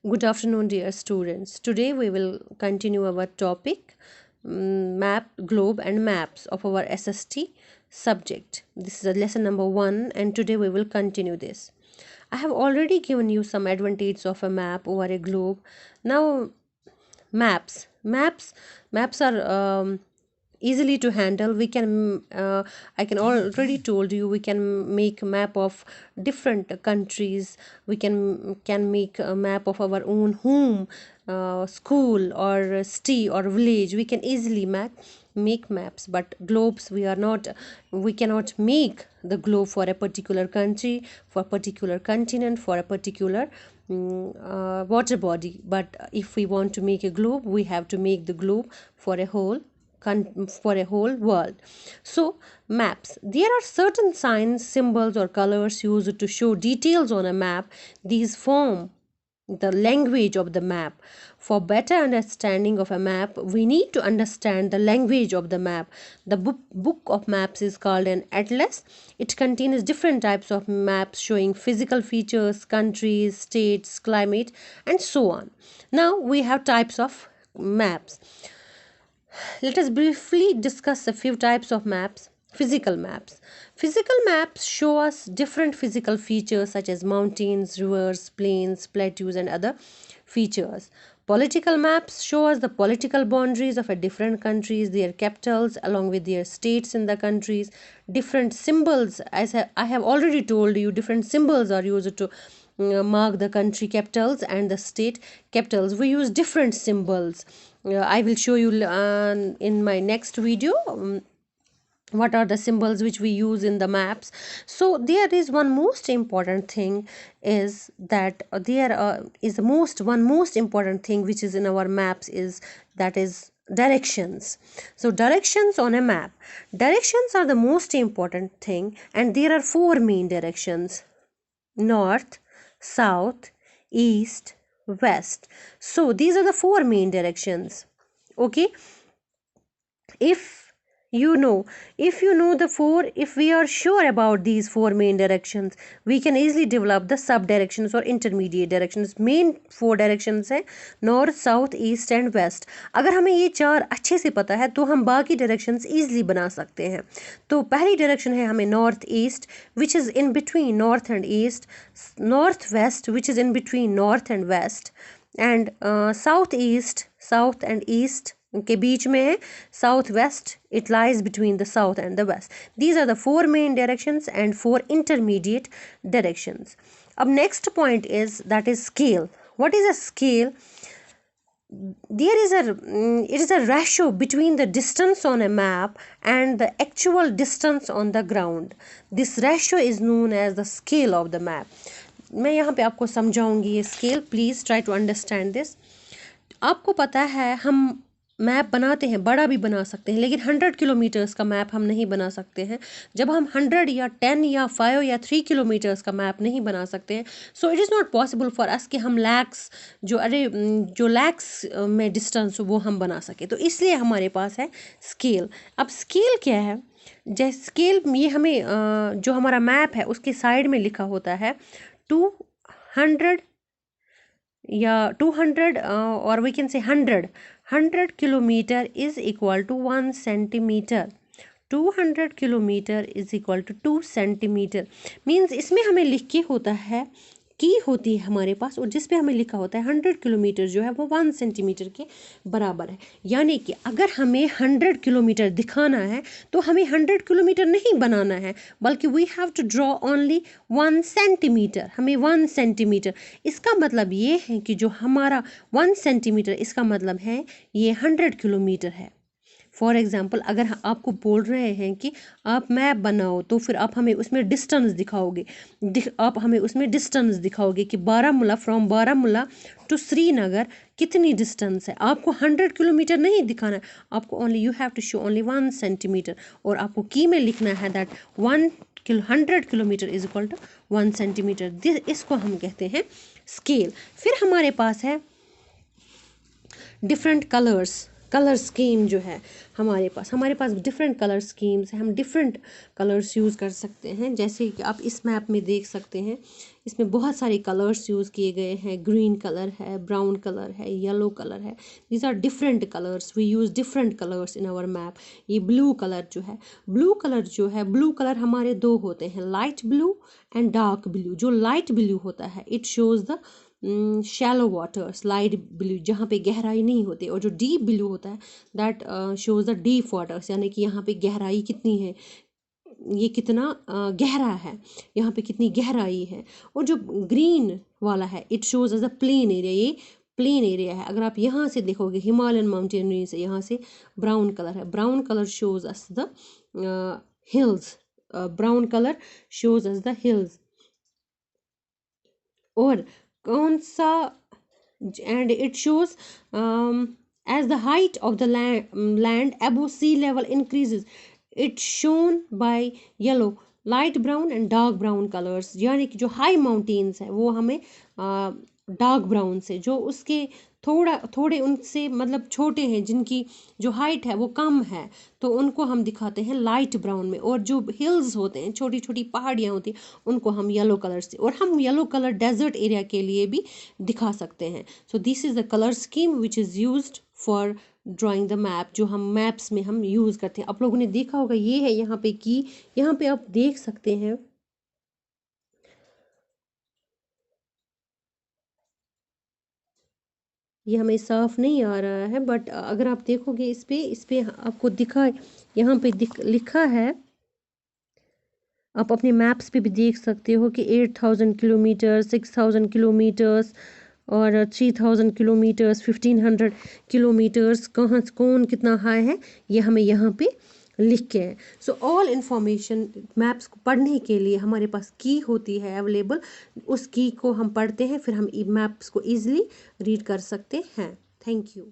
Good afternoon, dear students. Today we will continue our topic map, globe, and maps of our SST subject. This is a lesson number 1, and today we will continue this. I have already given you some advantages of a map over a globe. Now, maps are easily to handle. We can I can already told you we can make map of different countries. We can make a map of our own home, school, or city or village. We can easily make maps, but globes we cannot make the globe for a particular country, for a particular continent, for a particular water body. But if we want to make a globe, we have to make the globe for a whole world. So maps, there are certain signs, symbols, or colors used to show details on a map. These form the language of the map. For better understanding of a map, we need to understand the language of the map. The book of maps is called an atlas. It contains different types of maps showing physical features, countries, states, climate, and so on. Now we have types of maps. Let us briefly discuss a few types of maps. Physical maps. Physical maps show us different physical features such as mountains, rivers, plains, plateaus, and other features. Political maps show us the political boundaries of a different countries, their capitals, along with their states in the countries. Different symbols, as I have already told you, different symbols are used to mark the country capitals and the state capitals. We use different symbols. I will show you in my next video what are the symbols which we use in the maps. So there is one most important thing is that one most important thing which is in our maps is directions. So directions on a map, directions are the most important thing, and there are four main directions: north, south, east, west. So these are the four main directions. Okay, if if you know the four, if we are sure about these four main directions, we can easily develop the sub directions or intermediate directions. Main four directions है north, south, east and west. अगर हमें ये चार अच्छे से पता है तो हम बाकी डायरेक्शंस इजीली बना सकते हैं. तो पहली डायरेक्शन है हमें north east, which is in between north and east. North west, which is in between north and west. And south east, south and east के बीच में है. South west, it lies between the south and the west. These are the four main directions and four intermediate directions. अब next point is that is scale. What is a scale? It is a ratio between the distance on a map and the actual distance on the ground. This ratio is known as the scale of the map. मैं यहाँ पे आपको समझाऊंगी ये scale. Please try to understand this. आपको पता है हम मैप बनाते हैं, बड़ा भी बना सकते हैं, लेकिन 100 किलोमीटर्स का मैप हम नहीं बना सकते हैं. जब हम 100 या 10 या 5 या 3 किलोमीटर्स का मैप नहीं बना सकते हैं, so it is not possible for us कि हम जो लैक्स में डिस्टेंस वो हम बना सके. तो इसलिए हमारे पास है स्केल. अब स्केल क्या है? जैसे स्केल ये हमें जो हमारा मैप है उसके साइड में लिखा होता है 200 या 200 और we can say 100 kilometre is equal to 1 centimetre. 200 kilometre is equal to 2 centimetre. Means इसमें हमें लिख के होता है की होती है हमारे पास, और जिस पे हमें लिखा होता है 100 किलोमीटर जो है वो 1 सेंटीमीटर के बराबर है. यानी कि अगर हमें 100 किलोमीटर दिखाना है तो हमें 100 किलोमीटर नहीं बनाना है, बल्कि we have to draw only 1 centimetre. हमें 1 सेंटीमीटर, इसका मतलब ये है कि जो हमारा 1 सेंटीमीटर, इसका मतलब है ये 100 किलोमीटर है. फॉर एग्ज़ाम्पल, अगर आपको बोल रहे हैं कि आप मैप बनाओ तो फिर आप हमें उसमें डिस्टेंस दिखाओगे. आप हमें उसमें डिस्टेंस दिखाओगे कि फ्रॉम बारामूला टू श्रीनगर कितनी डिस्टेंस है. आपको 100 किलोमीटर नहीं दिखाना है, आपको only you have to show only 1 centimetre. और आपको की में लिखना है that 100 kilometre is equal to 1 centimetre. इसको हम कहते हैं स्केल. फिर हमारे पास है डिफरेंट कलर्स. कलर स्कीम जो है हमारे पास डिफरेंट कलर स्कीम्स हैं, हम डिफरेंट कलर्स यूज़ कर सकते हैं। जैसे कि आप इस मैप में देख सकते हैं, इसमें बहुत सारे कलर्स यूज़ किए गए हैं। ग्रीन कलर है, ब्राउन कलर है, येलो कलर है। These are different colours, we use different colours in our map. ये ब्लू कलर जो है, ब्लू कलर हमारे दो होते हैं, light blue and dark blue. जो लाइट ब्लू होता है it shows the shallow waters, light blue जहाँ पे गहराई नहीं होती, और जो डीप ब्लू होता है that shows the deep waters, यानी कि यहाँ पे गहराई कितनी है, ये कितना गहरा है, यहाँ पे कितनी गहराई है। और जो ग्रीन वाला है it shows as a plain area, ये प्लेन एरिया है। अगर आप यहाँ से देखोगे हिमालयन माउंटेन रेंज से, यहाँ से ब्राउन कलर है, brown colour shows us the hills, brown colour shows us the hills. और कौन सा, and it shows as the height of the land above sea level increases, it's shown by yellow, light brown and dark brown colors। यानी कि जो high mountains है वो हमें dark brown से, जो उसके थोड़े उनसे मतलब छोटे हैं, जिनकी जो हाइट है वो कम है, तो उनको हम दिखाते हैं लाइट ब्राउन में। और जो हिल्स होते हैं, छोटी छोटी पहाड़ियाँ होती हैं, उनको हम येलो कलर से, और हम येलो कलर डेजर्ट एरिया के लिए भी दिखा सकते हैं। So this is the colour scheme which is used for drawing the map, जो हम मैप्स में हम यूज़ करते हैं। आप लोगों ने देखा होगा, ये है यहाँ पे की, यहाँ पे आप देख सकते हैं, ये हमें साफ नहीं आ रहा है, बट अगर आप देखोगे इस पे आपको दिखा, यहाँ पे लिखा है, आप अपने मैप्स पे भी देख सकते हो कि 8,000 किलोमीटर, 6,000 किलोमीटर्स और 3,000 किलोमीटर्स, 1,500 किलोमीटर्स, कहाँ कौन कितना हाई है, ये हमें यहाँ पे लिख के है। सो ऑल इंफॉर्मेशन मैप्स को पढ़ने के लिए हमारे पास की होती है अवेलेबल, उस की को हम पढ़ते हैं, फिर हम मैप्स को ईजिली रीड कर सकते हैं। Thank you.